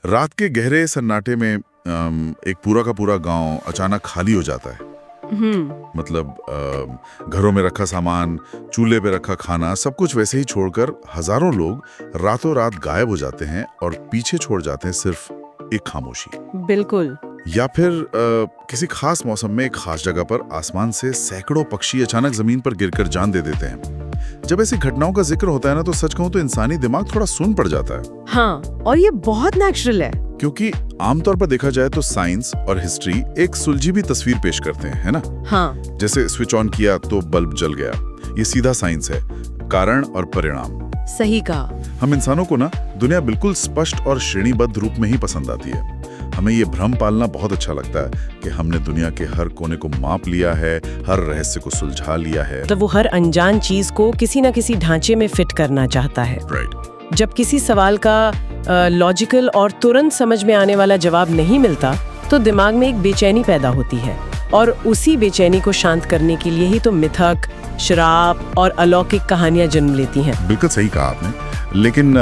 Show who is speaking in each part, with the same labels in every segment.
Speaker 1: रात के गहरे सन्नाटे में एक पूरा का पूरा गांव अचानक खाली हो जाता है। मतलब घरों में रखा सामान, चूल्हे पे रखा खाना, सब कुछ वैसे ही छोड़कर हजारों लोग रातों रात गायब हो जाते हैं और पीछे छोड़ जाते हैं सिर्फ एक खामोशी।
Speaker 2: बिल्कुल।
Speaker 1: या फिर किसी खास मौसम में एक खास जगह पर आसमान से सैकड़ों पक्षी अचानक जमीन पर गिरकर जान दे देते हैं। जब ऐसी घटनाओं का जिक्र होता है ना, तो सच कहूं तो इंसानी दिमाग थोड़ा सुन्न पड़ जाता है।
Speaker 2: हाँ, और ये बहुत नेचुरल है।
Speaker 1: क्योंकि आमतौर पर देखा जाए तो साइंस और हिस्ट्री एक सुलझी भी तस्वीर पेश करते हैं, है ना?
Speaker 2: हाँ।
Speaker 1: जैसे स्विच ऑन किया तो बल्ब जल गया, ये सीधा साइंस है, कारण और परिणाम।
Speaker 2: सही कहा।
Speaker 1: हम इंसानों को ना दुनिया बिल्कुल स्पष्ट और श्रेणीबद्ध रूप में ही पसंद आती है। हमें ये भ्रम पालना बहुत अच्छा लगता है कि हमने दुनिया के हर कोने को माप लिया है, हर रहस्य को सुलझा लिया है।
Speaker 2: तो वो हर अनजान चीज को किसी न किसी ढांचे में फिट करना चाहता है।
Speaker 1: राइट।
Speaker 2: जब किसी सवाल का लॉजिकल और तुरंत समझ में आने वाला जवाब नहीं मिलता, तो दिमाग में एक बेचैनी पैदा होती है, और उसी बेचैनी को शांत करने के लिए ही तो मिथक, श्राप और अलौकिक कहानियां जन्म लेती हैं।
Speaker 1: बिल्कुल सही कहा आपने। लेकिन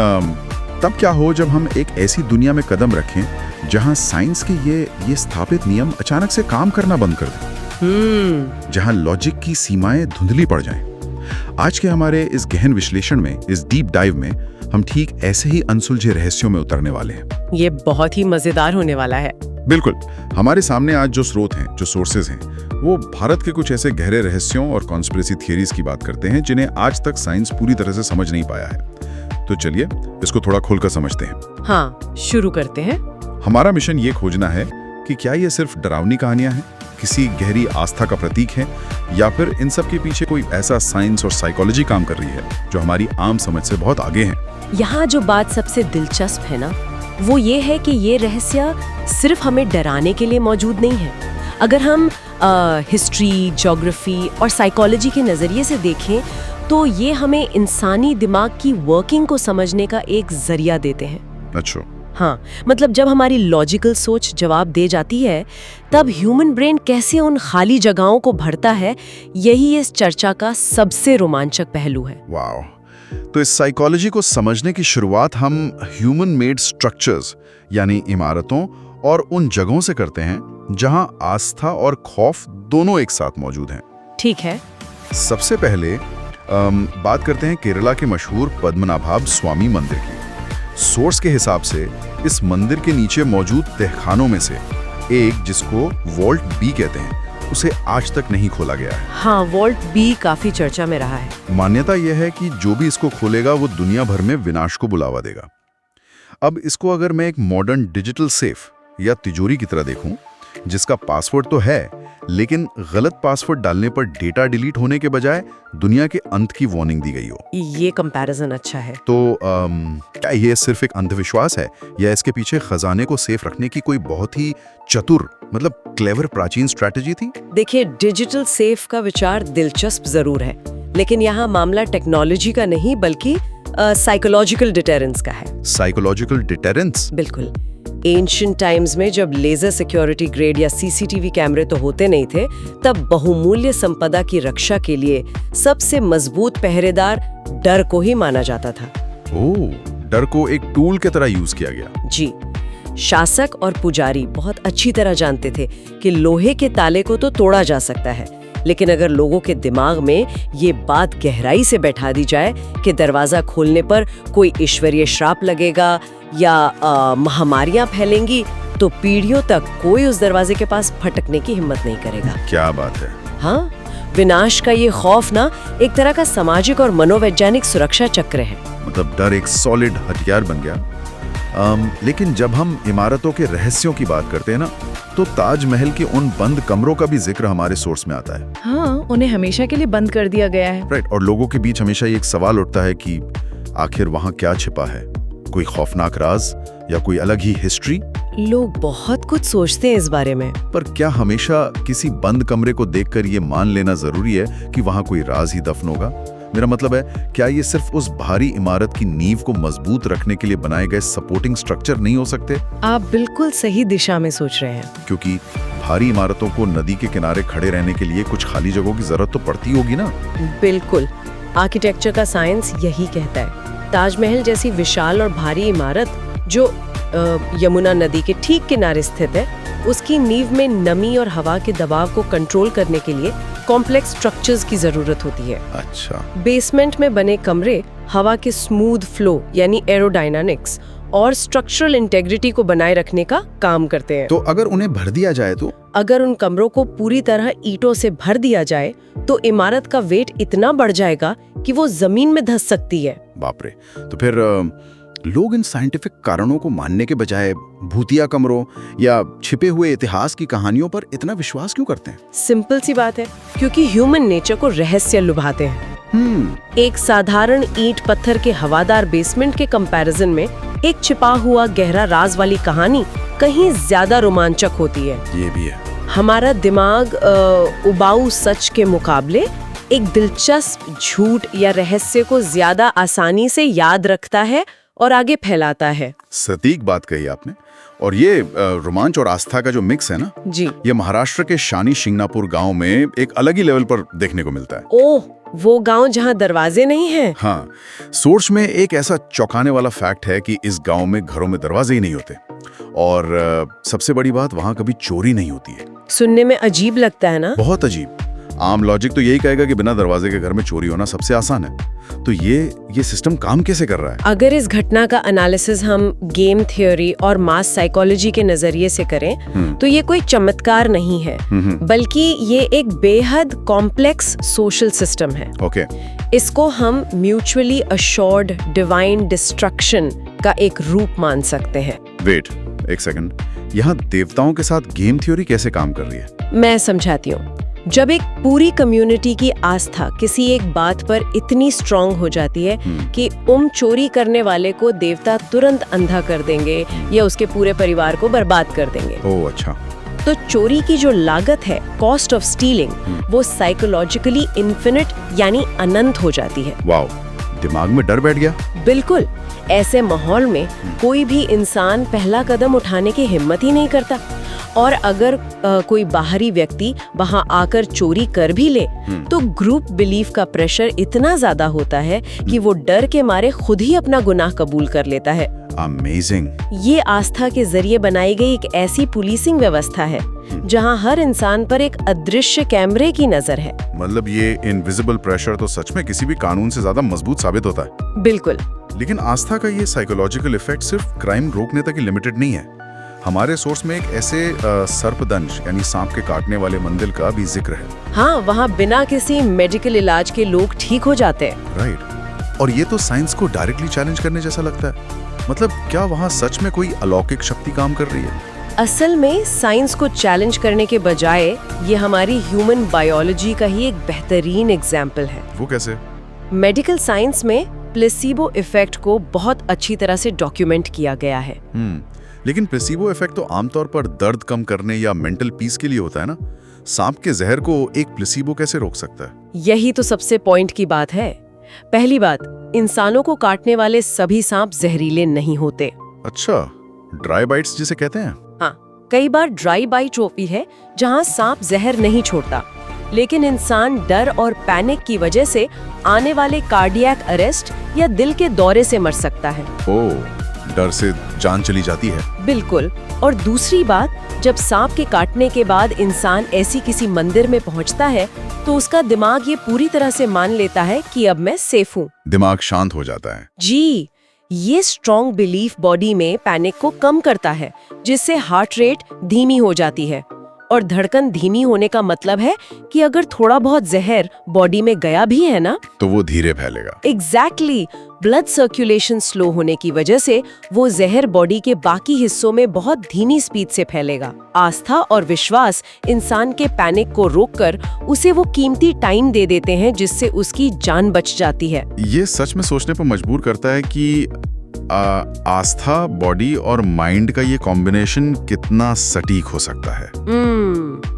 Speaker 1: तब क्या हो जब हम एक ऐसी दुनिया में कदम रखें जहां साइंस के ये स्थापित नियम अचानक से काम करना बंद कर दें, जहां लॉजिक की सीमाएं धुंधली पड़ जाएं। आज के हमारे इस गहन विश्लेषण में, इस डीप डाइव में, हम ठीक ऐसे ही अनसुलझे रहस्यों में उतरने वाले हैं।
Speaker 2: ये बहुत ही मजेदार होने वाला है।
Speaker 1: बिल्कुल। हमारे सामने आज जो स्रोत हैं, जो सोर्सेज हैं, वो भारत के कुछ ऐसे गहरे रहस्यों और कॉन्स्पिरेसी थियरीज की बात करते हैं जिन्हें आज तक साइंस पूरी तरह से समझ नहीं पाया है। तो चलिए इसको थोड़ा खोलकर समझते हैं।
Speaker 2: हाँ, शुरू करते हैं।
Speaker 1: हमारा मिशन ये खोजना है कि क्या ये सिर्फ डरावनी कहानियां हैं, किसी गहरी आस्था का प्रतीक है, या फिर इन सब के पीछे कोई ऐसा साइंस और साइकोलॉजी काम कर रही है जो हमारी आम समझ से बहुत आगे है।
Speaker 3: यहाँ जो बात सबसे दिलचस्प है ना, वो ये है कि ये रहस्य सिर्फ हमें डराने के लिए मौजूद नहीं है। अगर हम हिस्ट्री, ज्योग्राफी और साइकोलॉजी के नज़रिए से देखें, तो ये हमें इंसानी दिमाग की वर्किंग को समझने का एक जरिया देते हैं।
Speaker 1: अच्छा।
Speaker 3: हाँ, मतलब जब हमारी लॉजिकल सोच जवाब दे जाती है, तब ह्यूमन ब्रेन कैसे उन खाली जगहों को भरता है, यही इस चर्चा का सबसे रोमांचक पहलू है।
Speaker 1: वाह। तो इस साइकोलॉजी को समझने की शुरुआत हम ह्यूमन मेड स्ट्रक्चर्स यानी इमारतों और उन जगहों से करते हैं जहां आस्था और खौफ दोनों एक साथ मौजूद हैं।
Speaker 3: ठीक है।
Speaker 1: सबसे पहले बात करते हैं केरला के मशहूर पद्मनाभाब स्वामी मंदिर की। सोर्स के हिसाब से इस मंदिर के नीचे मौजूद तहखानों में से एक, जिसको वॉल्ट बी कहते हैं, उसे आज तक नहीं खोला गया है।
Speaker 3: हाँ, वॉल्ट बी काफी चर्चा में रहा है।
Speaker 1: मान्यता यह है कि जो भी इसको खोलेगा वो दुनिया भर में विनाश को बुलावा देगा। अब इसको अगर मैं एक मॉडर्न डिजिटल सेफ या तिजोरी की तरह देखूं, जिसका पासवर्ड तो है, लेकिन गलत पासवर्ड डालने पर डेटा डिलीट होने के बजाय दुनिया के अंत की वार्निंग दी गई हो,
Speaker 3: ये कंपैरिजन अच्छा है।
Speaker 1: तो क्या ये सिर्फ एक अंधविश्वास है, या इसके पीछे खजाने को सेफ रखने की कोई बहुत ही चतुर, मतलब क्लेवर प्राचीन स्ट्रैटेजी थी?
Speaker 3: देखिए, डिजिटल सेफ का विचार दिलचस्प जरूर है, लेकिन यहाँ मामला टेक्नोलॉजी का नहीं बल्कि साइकोलॉजिकल डिटेरेंस का है।
Speaker 1: Psychological deterrence?
Speaker 3: बिल्कुल। एंशिएंट टाइम्स में जब लेजर सिक्योरिटी ग्रेड या सीसीटीवी कैमरे तो होते नहीं थे, तब बहुमूल्य संपदा की रक्षा के लिए सबसे मजबूत पहरेदार डर को ही माना जाता था।
Speaker 1: ओह, डर को एक टूल की तरह यूज किया गया।
Speaker 3: जी। शासक और पुजारी बहुत अच्छी तरह जानते थे कि लोहे के ताले को तो तोड़ा जा सकता है, लेकिन अगर लोगों के दिमाग में ये बात गहराई से बैठा दी जाए कि दरवाजा खोलने पर कोई ईश्वरीय श्राप लगेगा या महामारियां फैलेंगी, तो पीढ़ियों तक कोई उस दरवाजे के पास फटकने की हिम्मत नहीं करेगा।
Speaker 1: क्या बात है।
Speaker 3: हाँ, विनाश का ये खौफ ना एक तरह का सामाजिक और मनोवैज्ञानिक सुरक्षा चक्र है।
Speaker 1: मतलब डर एक सॉलिड हथियार बन गया। लेकिन जब हम इमारतों के रहस्यों की बात करते हैं ना, तो ताजमहल के उन बंद कमरों का भी जिक्र हमारे सोर्स में आता है।
Speaker 2: हाँ, उन्हें हमेशा के लिए बंद कर दिया गया है।
Speaker 1: राइट। और लोगों के बीच हमेशा एक सवाल उठता है कि आखिर वहां क्या छिपा है, कोई खौफनाक राज या कोई अलग ही हिस्ट्री?
Speaker 3: लोग बहुत कुछ सोचते हैं इस बारे में।
Speaker 1: पर क्या हमेशा किसी बंद कमरे को देखकर ये मान लेना जरूरी है कि वहां कोई राज ही दफन होगा? मेरा मतलब है, क्या ये सिर्फ उस भारी इमारत की नींव को मजबूत रखने के लिए बनाए गए सपोर्टिंग स्ट्रक्चर नहीं हो सकते?
Speaker 2: आप बिल्कुल सही दिशा में सोच रहे हैं।
Speaker 1: क्योंकि भारी इमारतों को नदी के किनारे खड़े रहने के लिए कुछ खाली जगहों की जरूरत तो पड़ती होगी ना?
Speaker 3: बिल्कुल। आर्किटेक्चर का साइंस यही कहता है। ताजमहल जैसी विशाल और भारी इमारत जो यमुना नदी के ठीक किनारे स्थित है, उसकी नींव में नमी और हवा के दबाव को कंट्रोल करने के लिए कॉम्प्लेक्स स्ट्रक्चर्स की जरूरत होती है।
Speaker 1: अच्छा।
Speaker 3: बेसमेंट में बने कमरे हवा के स्मूथ फ्लो यानी एरोडायनामिक्स और स्ट्रक्चरल इंटेग्रिटी को बनाए रखने का काम करते हैं।
Speaker 1: तो अगर उन्हें भर दिया जाए तो?
Speaker 3: अगर उन कमरों को पूरी तरह ईंटों से भर दिया जाए तो इमारत का वेट इतना बढ़ जाएगा कि वो जमीन में धंस सकती है।
Speaker 1: बाप रे। तो फिर लोग इन साइंटिफिक कारणों को मानने के बजाय भूतिया कमरों या छिपे हुए इतिहास की कहानियों पर इतना विश्वास क्यों करते हैं?
Speaker 3: सिंपल सी बात है, क्योंकि ह्यूमन नेचर को रहस्य लुभाते हैं। एक साधारण ईंट पत्थर के हवादार बेसमेंट के कंपैरिजन में एक छिपा हुआ गहरा राज वाली कहानी कहीं ज्यादा रोमांचक होती है।
Speaker 1: ये भी है।
Speaker 3: हमारा दिमाग उबाऊ सच के मुकाबले एक दिलचस्प झूठ या रहस्य को ज्यादा आसानी से याद रखता है और आगे फैलाता है।
Speaker 1: सटीक बात कही आपने। और ये रोमांच और आस्था का जो मिक्स है ना
Speaker 3: जी,
Speaker 1: ये महाराष्ट्र के शानी शिंगणापुर गांव में एक अलग ही लेवल पर देखने को मिलता है।
Speaker 3: ओह, वो गांव जहां दरवाजे नहीं हैं।
Speaker 1: हाँ, सोर्स में एक ऐसा चौंकाने वाला फैक्ट है कि इस गांव में घरों में दरवाजे ही नहीं होते और सबसे बड़ी बात वहां कभी चोरी नहीं होती है।
Speaker 3: सुनने में अजीब लगता है ना?
Speaker 1: बहुत अजीब। आम लॉजिक तो यही कहेगा कि बिना दरवाजे के घर में चोरी होना सबसे आसान है। तो ये सिस्टम काम कैसे कर रहा है?
Speaker 3: अगर इस घटना का एनालिसिस हम गेम थ्योरी और मास साइकोलॉजी के नजरिए से करें तो ये कोई चमत्कार नहीं है, बल्कि ये एक बेहद कॉम्प्लेक्स सोशल सिस्टम है।
Speaker 1: ओके।
Speaker 3: इसको हम म्यूचुअली अश्योर्ड डिवाइन डिस्ट्रक्शन का एक रूप मान सकते हैं।
Speaker 1: वेट एक सेकंड, यहाँ देवताओं के साथ गेम थ्योरी कैसे काम कर रही है?
Speaker 3: मैं समझाती हूँ। जब एक पूरी कम्युनिटी की आस्था किसी एक बात पर इतनी स्ट्रांग हो जाती है कि चोरी करने वाले को देवता तुरंत अंधा कर देंगे या उसके पूरे परिवार को बर्बाद कर देंगे।
Speaker 1: ओह अच्छा।
Speaker 3: तो चोरी की जो लागत है, कॉस्ट ऑफ स्टीलिंग, वो साइकोलॉजिकली इन्फिनिट यानी अनंत हो जाती है।
Speaker 1: वाओ, दिमाग में डर बैठ गया।
Speaker 3: बिल्कुल। ऐसे माहौल में कोई भी इंसान पहला कदम उठाने की हिम्मत ही नहीं करता और अगर कोई बाहरी व्यक्ति वहां आकर चोरी कर भी ले तो ग्रुप बिलीफ का प्रेशर इतना ज्यादा होता है कि वो डर के मारे खुद ही अपना गुनाह कबूल कर लेता है।
Speaker 1: अमेजिंग।
Speaker 3: ये आस्था के जरिए बनाई गई एक ऐसी पुलिसिंग व्यवस्था है जहां हर इंसान पर एक अदृश्य कैमरे की नजर है।
Speaker 1: मतलब ये इनविजिबल प्रेशर तो सच में किसी भी कानून से ज्यादा मजबूत साबित होता है।
Speaker 3: बिल्कुल।
Speaker 1: लेकिन आस्था का ये साइकोलॉजिकल इफेक्ट सिर्फ क्राइम रोकने तक ही लिमिटेड नहीं है। हमारे सोर्स में एक ऐसे सर्पदंश यानी सांप के काटने वाले मंदिर का भी जिक्र है।
Speaker 3: हाँ, वहाँ बिना किसी मेडिकल इलाज के लोग ठीक हो जाते हैं।
Speaker 1: राइट। और ये तो साइंस को डायरेक्टली चैलेंज करने जैसा लगता है। मतलब क्या वहाँ सच में कोई अलौकिक शक्ति काम कर रही है?
Speaker 3: असल में साइंस को चैलेंज करने के बजाय ये हमारी ह्यूमन बायोलॉजी का ही एक बेहतरीन एग्जाम्पल है।
Speaker 1: वो कैसे?
Speaker 3: मेडिकल साइंस में प्लेसिबो इफेक्ट को बहुत अच्छी तरह से डॉक्यूमेंट किया गया है।
Speaker 1: लेकिन प्लेसिबो इफेक्ट तो आमतौर पर दर्द कम करने या मेंटल पीस के लिए होता है ना। सांप के जहर को एक प्लेसिबो कैसे रोक सकता है?
Speaker 3: यही तो सबसे पॉइंट की बात है। पहली बात, इंसानों को काटने वाले सभी सांप जहरीले नहीं होते।
Speaker 1: अच्छा, ड्राई बाइट्स जिसे कहते हैं?
Speaker 3: हाँ, कई बार ड्राई बाइट होती है जहाँ सांप जहर नहीं छोड़ता, लेकिन इंसान डर और पैनिक की वजह से आने वाले कार्डियक अरेस्ट या दिल के दौरे से मर सकता है।
Speaker 1: ओह, डर से जान चली जाती है।
Speaker 3: बिल्कुल। और दूसरी बात, जब सांप के काटने के बाद इंसान ऐसी किसी मंदिर में पहुंचता है तो उसका दिमाग ये पूरी तरह से मान लेता है कि अब मैं सेफ हूँ।
Speaker 1: दिमाग शांत हो जाता है।
Speaker 3: जी, ये स्ट्रॉन्ग बिलीफ बॉडी में पैनिक को कम करता है, जिससे हार्ट रेट धीमी हो जाती है। और धड़कन धीमी होने का मतलब है कि अगर थोड़ा बहुत जहर बॉडी में गया भी है ना
Speaker 1: तो वो धीरे फैलेगा।
Speaker 3: एग्जैक्टली। ब्लड सर्कुलेशन स्लो होने की वजह से वो जहर बॉडी के बाकी हिस्सों में बहुत धीमी स्पीड से फैलेगा। आस्था और विश्वास इंसान के पैनिक को रोककर उसे वो कीमती टाइम दे देते हैं जिससे उसकी जान बच जाती है।
Speaker 1: ये सच में सोचने पर मजबूर करता है कि आस्था, बॉडी और माइंड का ये कॉम्बिनेशन कितना सटीक हो सकता है।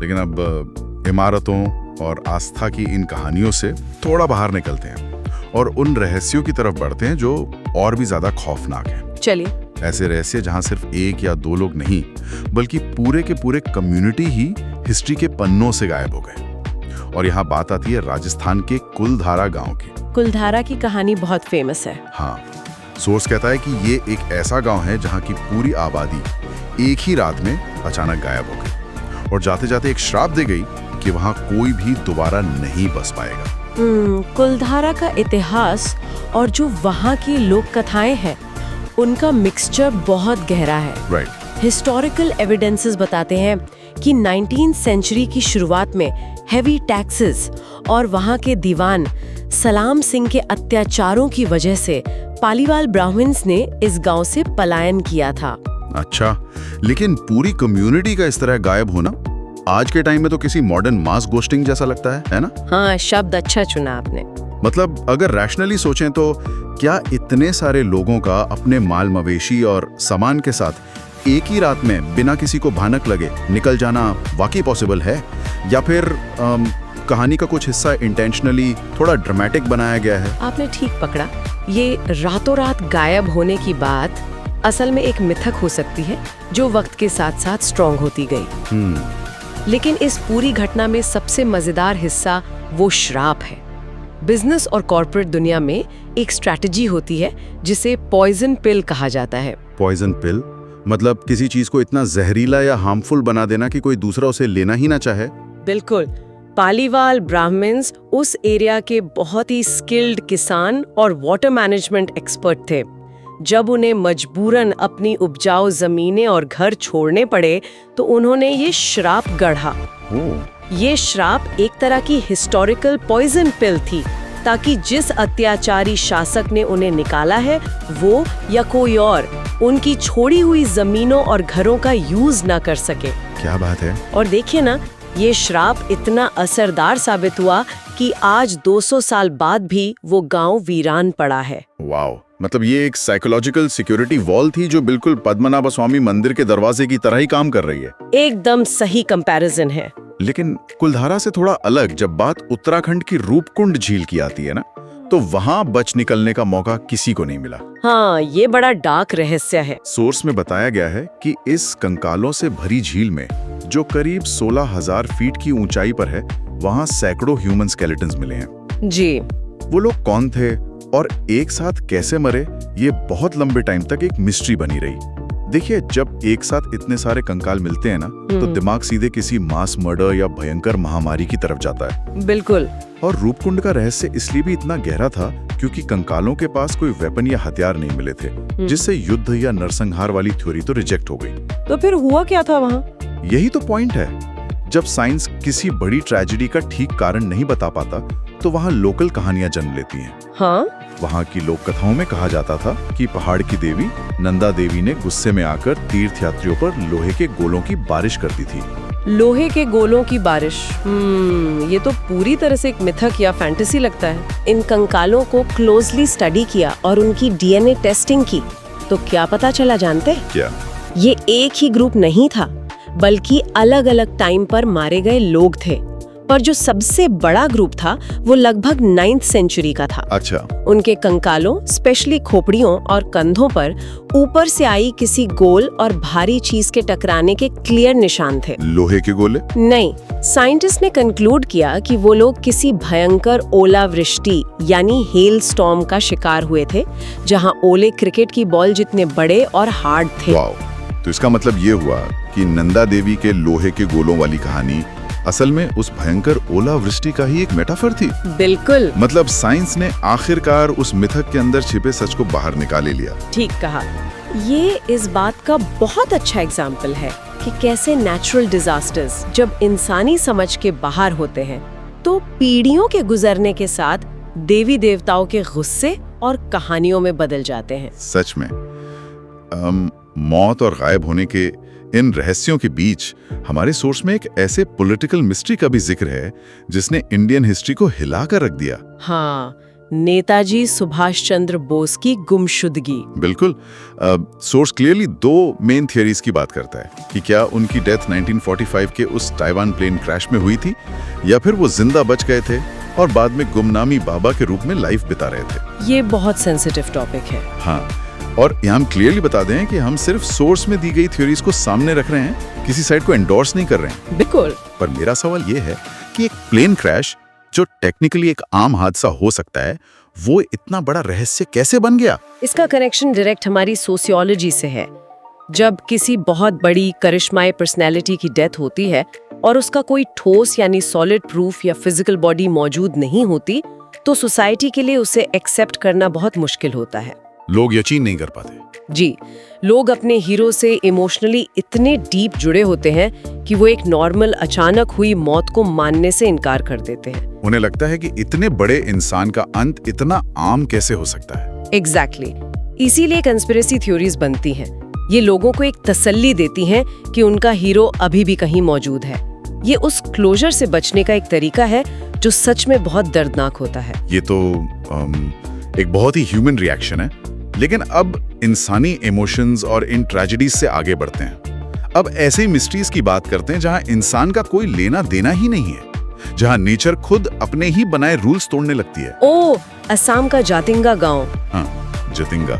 Speaker 1: लेकिन अब इमारतों और आस्था की इन कहानियों से थोड़ा बाहर निकलते हैं और उन रहस्यों की तरफ बढ़ते हैं जो और भी ज्यादा खौफनाक हैं।
Speaker 3: चलिए।
Speaker 1: ऐसे रहस्य जहां सिर्फ एक या दो लोग नहीं बल्कि पूरे के पूरे कम्युनिटी ही हिस्ट्री के पन्नों से गायब हो गए। और यहाँ बात आती है राजस्थान के कुलधारा गांव की।
Speaker 3: कुलधारा की कहानी बहुत फेमस है।
Speaker 1: हाँ, सोर्स कहता है कि ये एक ऐसा गांव है जहां की पूरी आबादी एक ही रात में अचानक गायब हो गई और जाते जाते एक श्राप दे गई कि वहां कोई भी दोबारा नहीं बस पाएगा।
Speaker 3: कुलधारा का इतिहास और जो वहाँ की लोक कथाएं हैं उनका मिक्सचर बहुत गहरा है।
Speaker 1: राइट।
Speaker 3: हिस्टोरिकल एविडेंसेस बताते हैं कि 19th सेंचुरी की शुरुआत में हेवी टैक्सेस और वहाँ के दीवान सलाम सिंह के अत्याचारों की वजह से पालीवाल ब्राह्मण्स ने इस गांव से पलायन किया था।
Speaker 1: अच्छा, लेकिन पूरी कम्युनिटी का इस तरह गायब होना आज के टाइम में तो किसी मॉडर्न मास गोस्टिंग जैसा लगता है ना?
Speaker 3: हाँ, शब्द अच्छा चुना आपने।
Speaker 1: मतलब अगर रैशनली सोचें तो क्या इतने सारे लोगों का अपने माल मवेशी और सामान के साथ एक ही रात में बिना किसी को भनक लगे निकल जाना वाकई पॉसिबल है, या फिर कहानी का कुछ हिस्सा इंटेंशनली थोड़ा ड्रामेटिक बनाया गया है?
Speaker 3: आपने ठीक पकड़ा। ये रातों रात गायब होने की बात असल में एक मिथक हो सकती है जो वक्त के साथ साथ स्ट्रॉन्ग होती गई। लेकिन इस पूरी घटना में सबसे मजेदार हिस्सा वो श्राप है। बिजनेस और कॉर्पोरेट दुनिया में एक स्ट्रैटेजी होती है जिसे पॉइजन पिल कहा जाता है।
Speaker 1: पॉइजन पिल मतलब किसी चीज को इतना जहरीला या हार्मफुल बना देना कि कोई दूसरा उसे लेना ही ना चाहे?
Speaker 3: बिल्कुल। पालीवाल ब्राह्मण्स उस एरिया के बहुत ही स्किल्ड किसान और वाटर मैनेजमेंट एक्सपर्ट थे। जब उन्हें मजबूरन अपनी उपजाऊ जमीनें और घर छोड़ने पड़े तो उन्होंने ये श्राप गढ़ा। ये श्राप एक तरह की हिस्टोरिकल पॉइजन पिल थी ताकि जिस अत्याचारी शासक ने उन्हें निकाला है वो या कोई और उनकी छोड़ी हुई जमीनों और घरों का यूज ना कर सके।
Speaker 1: क्या बात है।
Speaker 3: और देखिए ना, ये श्राप इतना असरदार साबित हुआ कि आज 200 साल बाद भी वो गांव वीरान पड़ा है।
Speaker 1: वाओ, मतलब ये एक साइकोलॉजिकल सिक्योरिटी वॉल थी जो बिल्कुल पद्मनाभ स्वामी मंदिर के दरवाजे की तरह ही काम कर रही है।
Speaker 3: एकदम सही कंपैरिजन है।
Speaker 1: लेकिन कुलधारा से थोड़ा अलग जब बात उत्तराखंड की रूपकुंड झील की आती है ना, तो वहां बच निकलने का मौका किसी को नहीं मिला।
Speaker 3: हाँ, ये बड़ा डार्क रहस्य है।
Speaker 1: सोर्स में बताया गया है कि इस कंकालों से भरी झील में जो करीब 16,000 फीट की ऊंचाई पर है, वहां सैकड़ों ह्यूमन स्केलेटन्स मिले हैं।
Speaker 3: जी।
Speaker 1: वो लोग कौन थे और एक साथ कैसे मरे, ये बहुत लंबे टाइम तक एक मिस्ट्री बनी रही। देखिए, जब एक साथ इतने सारे कंकाल मिलते हैं ना, तो दिमाग सीधे किसी मास मर्डर या भयंकर महामारी की तरफ जाता है।
Speaker 3: बिल्कुल।
Speaker 1: और रूपकुंड का रहस्य इसलिए भी इतना गहरा था क्योंकि कंकालों के पास कोई वेपन या हथियार नहीं मिले थे, जिससे युद्ध या नरसंहार वाली थ्योरी तो रिजेक्ट हो गई।
Speaker 3: तो फिर हुआ क्या था वहाँ?
Speaker 1: यही तो पॉइंट है। जब साइंस किसी बड़ी ट्रेजेडी का ठीक कारण नहीं बता पाता, तो वहाँ लोकल कहानियां जन्म लेती हैं।
Speaker 3: हाँ?
Speaker 1: वहाँ की लोक कथाओं में कहा जाता था कि पहाड़ की देवी नंदा देवी ने गुस्से में आकर तीर्थयात्रियों पर लोहे के गोलों की बारिश कर दी थी।
Speaker 3: लोहे के गोलों की बारिश। ये तो पूरी तरह से एक मिथक या फैंटेसी लगता है। इन कंकालों को क्लोजली स्टडी किया और उनकी डीएनए टेस्टिंग की, तो क्या पता चला जानते?
Speaker 1: क्या?
Speaker 3: ये एक ही ग्रुप नहीं था, बल्कि अलग अलग टाइम पर मारे गए लोग थे। पर जो सबसे बड़ा ग्रुप था वो लगभग 9th सेंचुरी का था।
Speaker 1: अच्छा।
Speaker 3: उनके कंकालों, स्पेशली खोपड़ियों और कंधों पर ऊपर से आई किसी गोल और भारी चीज के टकराने के क्लियर निशान थे।
Speaker 1: लोहे के गोले?
Speaker 3: नहीं, साइंटिस्ट ने कंक्लूड किया कि वो लोग किसी भयंकर ओलावृष्टि यानी हेल स्टॉर्म का शिकार हुए थे, जहां ओले क्रिकेट की बॉल जितने बड़े और हार्ड थे।
Speaker 1: वाओ, तो इसका मतलब ये हुआ कि नंदा देवी के लोहे के गोलों वाली कहानी असल में उस भयंकर ओलावृष्टि का ही एक मेटाफर थी।
Speaker 3: बिल्कुल।
Speaker 1: मतलब साइंस ने आखिरकार उस मिथक के अंदर छिपे सच को बाहर निकाल लिया।
Speaker 3: ठीक कहा। ये इस बात का बहुत अच्छा एग्जाम्पल है कि कैसे नेचुरल डिजास्टर्स जब इंसानी समझ के बाहर होते हैं तो पीढ़ियों के गुजरने के साथ देवी देवताओं के गुस्से और कहानियों में बदल जाते हैं।
Speaker 1: सच में मौत और गायब होने के इन रहस्यों के बीच हमारे सोर्स में एक ऐसे पॉलिटिकल मिस्ट्री का भी जिक्र है जिसने इंडियन हिस्ट्री को हिला कर रख दिया।
Speaker 3: हाँ, नेताजी सुभाष चंद्र बोस की गुमशुदगी।
Speaker 1: बिल्कुल। सोर्स क्लियरली दो मेन थियरीज की बात करता है कि क्या उनकी डेथ 1945 के उस ताइवान प्लेन क्रैश में हुई थी, या फिर वो जिंदा बच गए थे और बाद में गुमनामी बाबा के रूप में लाइफ बिता रहे थे।
Speaker 3: ये बहुत सेंसिटिव टॉपिक है।
Speaker 1: हाँ, और यहाँ हम क्लियरली बता दें कि हम सिर्फ सोर्स में दी गई थ्योरीज को सामने रख रहे हैं, किसी साइड को एंडोर्स नहीं कर रहे हैं।
Speaker 3: बिल्कुल।
Speaker 1: पर मेरा सवाल ये है कि एक प्लेन क्रैश जो टेक्निकली एक आम हादसा हो सकता है, वो इतना बड़ा रहस्य कैसे बन गया?
Speaker 3: इसका कनेक्शन डायरेक्ट हमारी सोशियोलॉजी से है। जब किसी बहुत बड़ी करिश्माई पर्सनैलिटी की डेथ होती है और उसका कोई ठोस यानी सॉलिड प्रूफ या फिजिकल बॉडी मौजूद नहीं होती, तो सोसाइटी के लिए उसे एक्सेप्ट करना बहुत मुश्किल होता है।
Speaker 1: लोग यकीन नहीं कर पाते।
Speaker 3: जी, लोग अपने हीरो से इमोशनली इतने डीप जुड़े होते हैं कि वो एक नॉर्मल अचानक हुई मौत को मानने से इनकार कर देते हैं।
Speaker 1: उन्हें लगता है कि इतने बड़े इंसान का अंत इतना आम कैसे हो सकता है।
Speaker 3: एग्जैक्टली। इसीलिए कंस्पिरेसी थ्योरीज बनती हैं। ये लोगों को एक तसल्ली देती हैं कि उनका हीरो अभी भी कहीं मौजूद है। ये उस क्लोजर से बचने का एक तरीका है जो सच में बहुत दर्दनाक होता है।
Speaker 1: ये तो एक बहुत ही ह्यूमन रिएक्शन है। लेकिन अब इंसानी इमोशंस और इन ट्रेजेडीज से आगे बढ़ते हैं। अब ऐसे मिस्ट्रीज की बात करते हैं जहां इंसान का कोई लेना देना ही नहीं है, जहां नेचर खुद अपने ही बनाए रूल्स तोड़ने लगती है।
Speaker 3: ओ, असम का जातिंगा गांव।
Speaker 1: हाँ, जातिंगा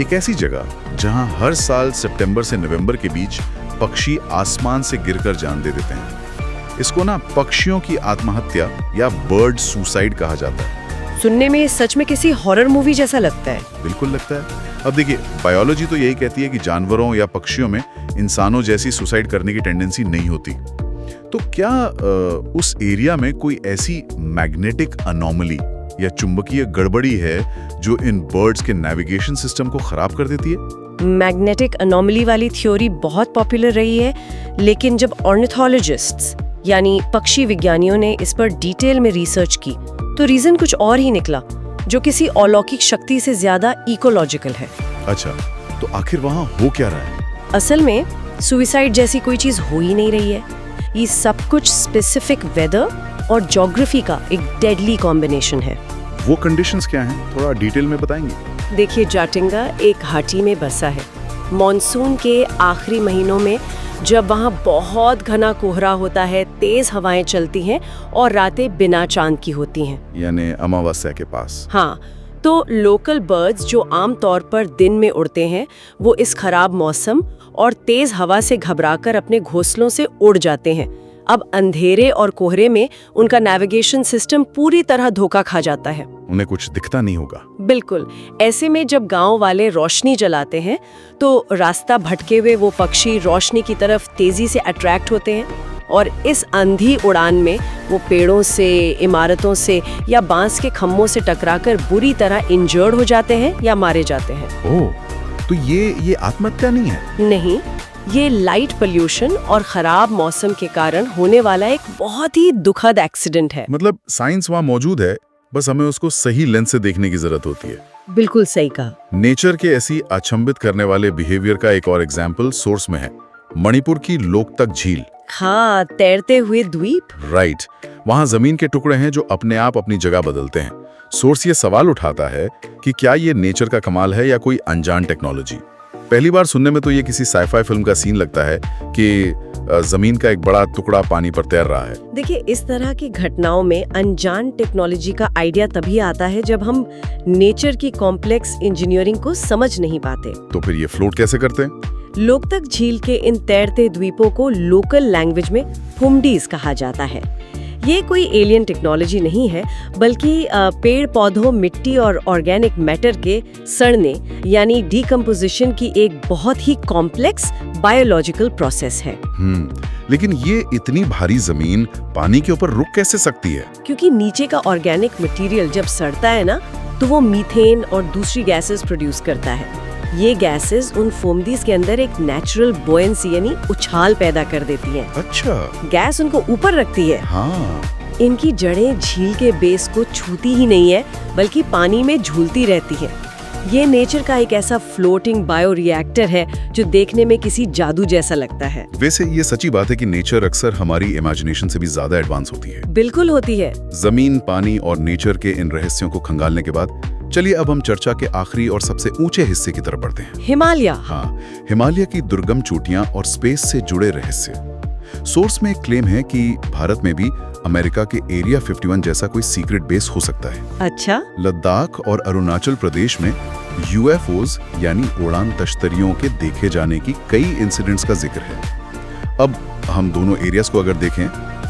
Speaker 1: एक ऐसी जगह जहां हर साल सितंबर से नवंबर के बीच पक्षी आसमान से गिरकर जान दे देते हैं। इसको ना पक्षियों की आत्महत्या या बर्ड सुसाइड कहा जाता है।
Speaker 3: सुनने में सच में किसी हॉरर मूवी जैसा लगता है।
Speaker 1: बिल्कुल लगता है। अब देखिए, बायोलॉजी तो यही कहती है कि जानवरों या पक्षियों में इंसानों जैसी सुसाइड करने की टेंडेंसी नहीं होती। तो क्या उस एरिया में कोई ऐसी मैग्नेटिक अनोमली या चुंबकीय गड़बड़ी है जो इन बर्ड्स के नेविगेशन सिस्टम को खराब कर देती है?
Speaker 3: मैग्नेटिक अनोमली वाली थ्योरी बहुत पॉपुलर रही है, लेकिन जब ऑर्निथोलॉजिस्ट्स यानी पक्षी विज्ञानियों ने इस पर डिटेल में रिसर्च की तो रीजन कुछ और ही निकला, जो किसी अलौकिक शक्ति से ज्यादा इकोलॉजिकल है।
Speaker 1: अच्छा, तो आखिर वहाँ हो क्या रहा है?
Speaker 3: असल में सुसाइड जैसी कोई चीज हो ही नहीं रही है। ये सब कुछ स्पेसिफिक वेदर और ज्योग्राफी का एक डेडली कॉम्बिनेशन है।
Speaker 1: वो कंडीशंस क्या हैं? थोड़ा डिटेल में बताएंगे?
Speaker 3: देखिए, जाटिंगा एक घाटी में बसा है। मॉनसून के आखिरी महीनों में जब वहाँ बहुत घना कोहरा होता है, तेज हवाएं चलती हैं और रातें बिना चांद की होती हैं,
Speaker 1: यानी अमावस्या के पास।
Speaker 3: हाँ, तो लोकल बर्ड्स जो आम तौर पर दिन में उड़ते हैं, वो इस खराब मौसम और तेज हवा से घबराकर अपने घोंसलों से उड़ जाते हैं। अब अंधेरे और कोहरे में उनका नेविगेशन सिस्टम पूरी तरह धोखा खा जाता है।
Speaker 1: उन्हें कुछ दिखता नहीं होगा।
Speaker 3: बिल्कुल। ऐसे में जब गांव वाले रोशनी जलाते हैं तो रास्ता भटके हुए वो पक्षी रोशनी की तरफ तेजी से अट्रैक्ट होते हैं और इस अंधी उड़ान में वो पेड़ों से, इमारतों से या बांस के खम्भों से टकराकर बुरी तरह इंजर्ड हो जाते हैं या मारे जाते हैं।
Speaker 1: ओह, तो ये आत्महत्या नहीं है?
Speaker 3: नहीं, ये लाइट पोल्यूशन और खराब मौसम के कारण होने वाला एक बहुत ही दुखद एक्सीडेंट है।
Speaker 1: मतलब साइंस वहाँ मौजूद है, बस हमें उसको सही लेंस से देखने की जरूरत होती है।
Speaker 3: बिल्कुल सही कहा।
Speaker 1: नेचर के ऐसी अचंभित करने वाले बिहेवियर का एक और एग्जाम्पल सोर्स में है, मणिपुर की लोकतक झील।
Speaker 3: हाँ, तैरते हुए द्वीप।
Speaker 1: राइट, वहाँ जमीन के टुकड़े हैं जो अपने आप अपनी जगह बदलते हैं। सोर्स ये सवाल उठाता है कि क्या ये नेचर का कमाल है या कोई अनजान टेक्नोलॉजी। पहली बार सुनने में तो ये किसी साइफाई फिल्म का सीन लगता है कि जमीन का एक बड़ा टुकड़ा पानी पर तैर रहा है।
Speaker 3: देखिए, इस तरह की घटनाओं में अनजान टेक्नोलॉजी का आइडिया तभी आता है जब हम नेचर की कॉम्प्लेक्स इंजीनियरिंग को समझ नहीं पाते।
Speaker 1: तो फिर ये फ्लोट कैसे करते हैं?
Speaker 3: लोकतक झील के इन तैरते द्वीपों को लोकल लैंग्वेज में फुमडीज कहा जाता है। ये कोई एलियन टेक्नोलॉजी नहीं है, बल्कि पेड़ पौधों, मिट्टी और ऑर्गेनिक मैटर के सड़ने यानी डिकम्पोजिशन की एक बहुत ही कॉम्प्लेक्स बायोलॉजिकल प्रोसेस है।
Speaker 1: लेकिन ये इतनी भारी जमीन पानी के ऊपर रुक कैसे सकती है?
Speaker 3: क्योंकि नीचे का ऑर्गेनिक मटेरियल जब सड़ता है ना, तो वो मीथेन और दूसरी गैसेस प्रोड्यूस करता है। ये गैसेस उन फोमडीज के अंदर एक नेचुरल बॉयंसी यानी उछाल पैदा कर देती हैं।
Speaker 1: अच्छा,
Speaker 3: गैस उनको ऊपर रखती है।
Speaker 1: हाँ।
Speaker 3: इनकी जड़ें झील के बेस को छूती ही नहीं है, बल्कि पानी में झूलती रहती है। ये नेचर का एक ऐसा फ्लोटिंग बायो रिएक्टर है जो देखने में किसी जादू जैसा लगता है।
Speaker 1: वैसे ये सच्ची बात है कि नेचर अक्सर हमारी इमेजिनेशन से भी ज्यादा एडवांस होती है।
Speaker 3: बिल्कुल होती है।
Speaker 1: जमीन, पानी और नेचर के इन रहस्यों को खंगालने के बाद चलिए अब हम चर्चा के आखिरी और सबसे ऊंचे हिस्से की तरफ बढ़ते हैं,
Speaker 3: हिमालय।
Speaker 1: हाँ, हिमालय की दुर्गम चोटियां और स्पेस से जुड़े रहस्य। सोर्स में एक क्लेम है कि भारत में भी अमेरिका के एरिया 51 जैसा कोई सीक्रेट बेस हो सकता है।
Speaker 3: अच्छा।
Speaker 1: लद्दाख और अरुणाचल प्रदेश में यूएफओज यानी उड़ान तश्तरियों के देखे जाने की कई इंसिडेंट्स का जिक्र है। अब हम दोनों एरियाज को अगर देखें,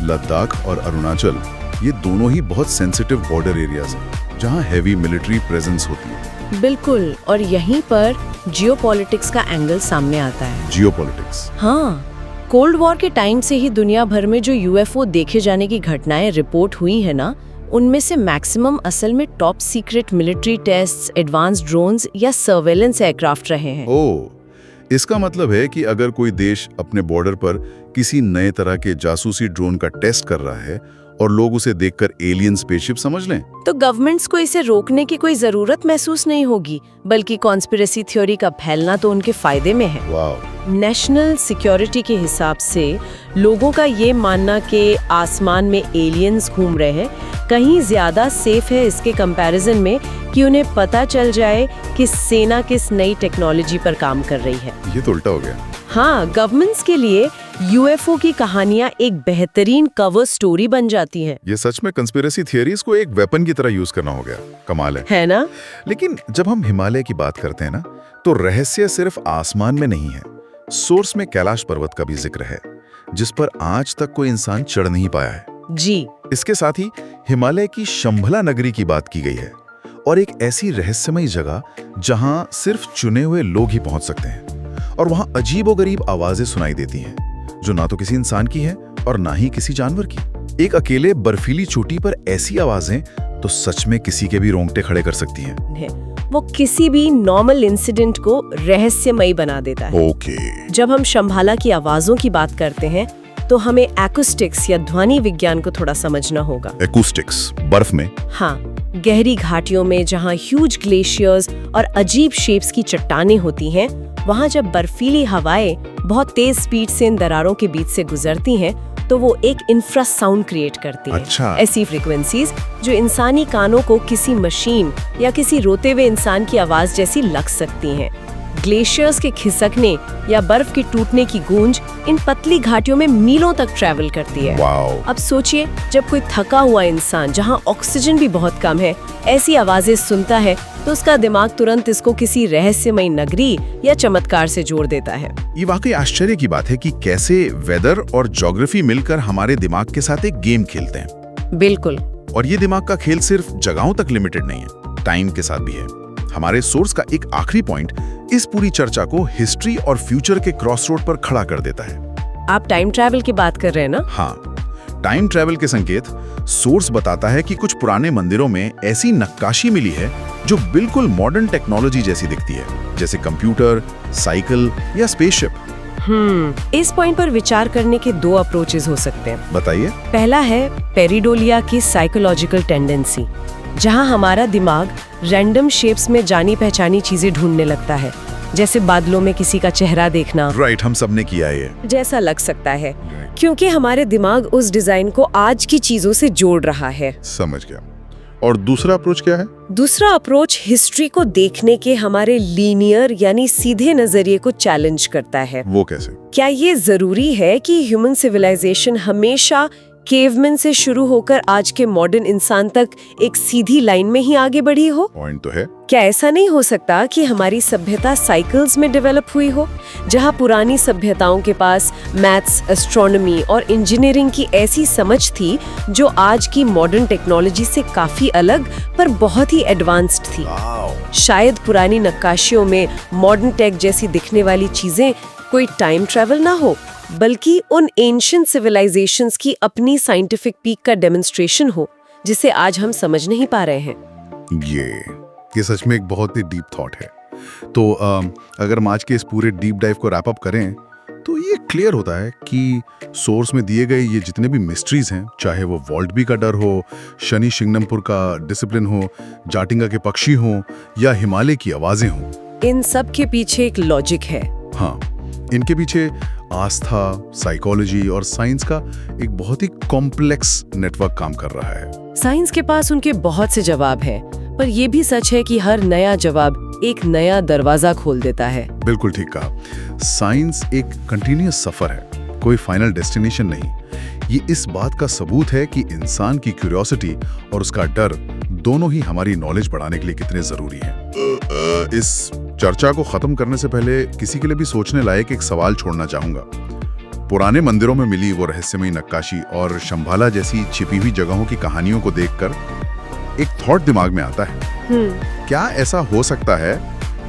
Speaker 1: लद्दाख और अरुणाचल, ये दोनों ही बहुत सेंसिटिव बॉर्डर एरियाज हैं जहां हैवी मिलिट्री प्रेजेंस होती है।
Speaker 3: बिल्कुल, और यहीं पर जियोपॉलिटिक्स का एंगल सामने आता है।
Speaker 1: जियोपॉलिटिक्स।
Speaker 3: हाँ, कोल्ड वॉर के टाइम से ही दुनिया भर में जो यूएफओ देखे जाने की घटनाएं रिपोर्ट हुई है ना, उनमें से मैक्सिमम असल में top secret military tests, advanced drones या सर्वेलेंस एयरक्राफ्ट रहे हैं।
Speaker 1: ओह, इसका मतलब है कि अगर कोई देश अपने बॉर्डर पर किसी नए तरह के जासूसी ड्रोन का टेस्ट कर रहा है और लोग उसे देखकर एलियन स्पेसशिप समझ लें,
Speaker 3: तो गवर्नमेंट्स को इसे रोकने की कोई जरूरत महसूस नहीं होगी, बल्कि कॉन्स्पिरेसी थ्योरी का फैलना तो उनके फायदे में है।
Speaker 1: वाह।
Speaker 3: नेशनल सिक्योरिटी के हिसाब से लोगों का ये मानना कि आसमान में एलियंस घूम रहे हैं कहीं ज्यादा सेफ है इसके कंपैरिजन में कि उन्हें पता चल जाए कि सेना किस नई टेक्नोलॉजी पर काम कर रही है।
Speaker 1: ये तो उल्टा हो गया।
Speaker 3: हाँ, गवर्नमेंट्स के लिए यूएफओ की कहानियां एक बेहतरीन कवर स्टोरी बन जाती हैं।
Speaker 1: ये सच में कंस्पिरेसी थियरीज को एक वेपन की तरह यूज करना हो गया। कमाल है
Speaker 3: ना?
Speaker 1: लेकिन जब हम हिमालय की बात करते हैं ना, तो रहस्य सिर्फ आसमान में नहीं है। सोर्स में कैलाश पर्वत का भी जिक्र है, जिस पर आज तक कोई इंसान चढ़ नहीं पाया है।
Speaker 3: जी।
Speaker 1: इसके साथ ही हिमालय की शंभला नगरी की बात की गई है, और एक ऐसी रहस्यमयी जगह जहां सिर्फ चुने हुए लोग ही पहुंच सकते हैं, और वहां अजीबोगरीब आवाजें सुनाई देती हैं जो ना तो किसी इंसान की है और ना ही किसी जानवर की। एक अकेले बर्फीली चोटी पर ऐसी आवाजें तो सच में किसी के भी रोंगटे खड़े कर सकती हैं।
Speaker 3: वो किसी भी नॉर्मल इंसिडेंट को रहस्यमयी बना देता है।
Speaker 1: ओके।
Speaker 3: जब हम शंभाला की आवाजों की बात करते हैं तो हमें एक्यूस्टिक्स या ध्वनि विज्ञान को थोड़ा समझना होगा।
Speaker 1: एक्यूस्टिक्स, बर्फ में?
Speaker 3: हाँ, गहरी घाटियों में जहाँ ह्यूज ग्लेशियर्स और अजीब शेप्स की चट्टानें होती हैं, वहाँ जब बर्फीली हवाएं बहुत तेज स्पीड से इन दरारों के बीच से गुजरती हैं, तो वो एक इंफ्रासाउंड क्रिएट करती हैं।
Speaker 1: अच्छा।
Speaker 3: ऐसी फ्रीक्वेंसीज जो इंसानी कानों को किसी मशीन या किसी रोते हुए इंसान की आवाज जैसी लग सकती हैं। ग्लेशियर्स के खिसकने या बर्फ के टूटने की गूंज इन पतली घाटियों में मीलों तक ट्रैवल करती है।
Speaker 1: वाओ।
Speaker 3: अब सोचिए, जब कोई थका हुआ इंसान जहां ऑक्सीजन भी बहुत कम है ऐसी आवाजें सुनता है, तो उसका दिमाग तुरंत इसको किसी रहस्यमयी नगरी या चमत्कार से जोड़ देता है।
Speaker 1: ये वाकई आश्चर्य की बात है कि कैसे वेदर और ज्योग्राफी मिलकर हमारे दिमाग के साथ एक गेम खेलते हैं।
Speaker 3: बिल्कुल।
Speaker 1: और ये दिमाग का खेल सिर्फ जगहों तक लिमिटेड नहीं है, टाइम के साथ भी है। हमारे सोर्स का एक आखिरी पॉइंट इस पूरी चर्चा को हिस्ट्री और फ्यूचर के क्रॉसरोड पर खड़ा कर देता है।
Speaker 3: आप टाइम ट्रैवल की बात कर रहे हैं ना?
Speaker 1: हाँ, टाइम ट्रैवल के संकेत। सोर्स बताता है कि कुछ पुराने मंदिरों में ऐसी नक्काशी मिली है जो बिल्कुल मॉडर्न टेक्नोलॉजी जैसी दिखती है, जैसे कंप्यूटर, साइकिल या स्पेसशिप।
Speaker 3: इस पॉइंट पर विचार करने के दो अप्रोचेस हो सकते हैं।
Speaker 1: बताइए।
Speaker 3: पहला है पेरिडोलिया की साइकोलॉजिकल टेंडेंसी, जहां हमारा दिमाग रैंडम शेप्स में जानी पहचानी चीजें ढूंढने लगता है, जैसे बादलों में किसी का चेहरा देखना।
Speaker 1: राइट, हम सबने किया है ये।
Speaker 3: जैसा लग सकता है, क्योंकि हमारे दिमाग उस डिजाइन को आज की चीजों से जोड़ रहा है।
Speaker 1: समझ गया। और दूसरा अप्रोच क्या है?
Speaker 3: दूसरा अप्रोच हिस्ट्री को देखने के हमारे लीनियर यानी सीधे नजरिए को चैलेंज करता है।
Speaker 1: वो कैसे?
Speaker 3: क्या ये जरूरी है कि ह्यूमन सिविलाइजेशन हमेशा केवमैन से शुरू होकर आज के मॉडर्न इंसान तक एक सीधी लाइन में ही आगे बढ़ी हो?
Speaker 1: पॉइंट तो है।
Speaker 3: क्या ऐसा नहीं हो सकता कि हमारी सभ्यता साइकिल्स में डेवलप हुई हो, जहां पुरानी सभ्यताओं के पास मैथ्स, एस्ट्रोनॉमी और इंजीनियरिंग की ऐसी समझ थी जो आज की मॉडर्न टेक्नोलॉजी से काफी अलग पर बहुत ही एडवांस्ड थी? शायद पुरानी नक्काशियों में मॉडर्न टेक जैसी दिखने वाली चीजें कोई टाइम ट्रैवल ना हो, बल्कि उन एंशिएंट सिविलाइजेशंस की अपनी साइंटिफिक पीक का डेमोन्स्ट्रेशन हो, जिसे आज हम समझ नहीं पा रहे हैं।
Speaker 1: ये सच में एक बहुत ही डीप थॉट है। तो अगर हम आज के इस पूरे डीप डाइव को रैप अप करें, तो ये क्लियर होता है कि सोर्स में दिए गए ये जितने भी मिस्ट्रीज हैं, चाहे वो वॉल्टबी का डर हो, शनि शिंगनमपुर का डिसिप्लिन हो, जाटिंगा के पक्षी हो या हिमालय की आवाजें हो,
Speaker 3: इन सब के पीछे एक लॉजिक है।
Speaker 1: हाँ, इनके पीछे आस्था, साइकोलॉजी और साइंस का एक बहुत ही कॉम्प्लेक्स नेटवर्क काम कर रहा है।
Speaker 3: साइंस के पास उनके बहुत से जवाब हैं, पर यह भी सच है कि हर नया जवाब एक नया दरवाजा खोल देता है।
Speaker 1: बिल्कुल ठीक कहा। साइंस एक कंटिन्यूअस सफर है, कोई फाइनल डेस्टिनेशन नहीं। ये इस बात का सबूत है कि इंसान की क्यूरियोसिटी और उसका डर दोनों ही हमारी नॉलेज बढ़ाने के लिए कितने जरूरी हैं। इस चर्चा को खत्म करने से पहले किसी के लिए भी सोचने लायक एक सवाल छोड़ना चाहूंगा। पुराने मंदिरों में मिली वो रहस्यमयी नक्काशी और शंभाला जैसी छिपी हुई जगहों की कहानियों को देखकर एक थॉट दिमाग में आता है, क्या ऐसा हो सकता है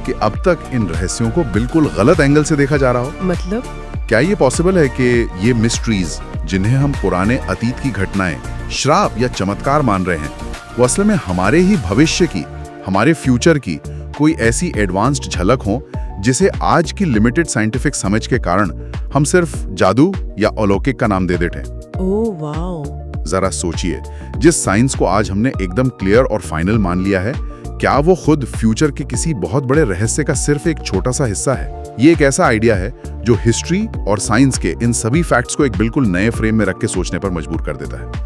Speaker 1: कि अब तक इन रहस्यों को बिल्कुल गलत एंगल से देखा जा रहा हो?
Speaker 2: मतलब?
Speaker 1: क्या ये पॉसिबल है कि ये मिस्ट्रीज जिन्हें हम पुराने अतीत की घटनाएं, श्राप या चमत्कार मान रहे हैं, वो असल में हमारे ही भविष्य की, हमारे फ्यूचर की कोई ऐसी एडवांस्ड झलक हो जिसे आज की लिमिटेड साइंटिफिक समझ के कारण हम सिर्फ जादू या अलौकिक का नाम दे देते हैं?
Speaker 2: Oh wow.
Speaker 1: जरा सोचिए, जिस साइंस को आज हमने एकदम क्लियर और फाइनल मान लिया है, क्या वो खुद फ्यूचर के किसी बहुत बड़े रहस्य का सिर्फ एक छोटा सा हिस्सा है? ये एक ऐसा आइडिया है जो हिस्ट्री और साइंस के इन सभी फैक्ट्स को एक बिल्कुल नए फ्रेम में रख के सोचने पर मजबूर कर देता है।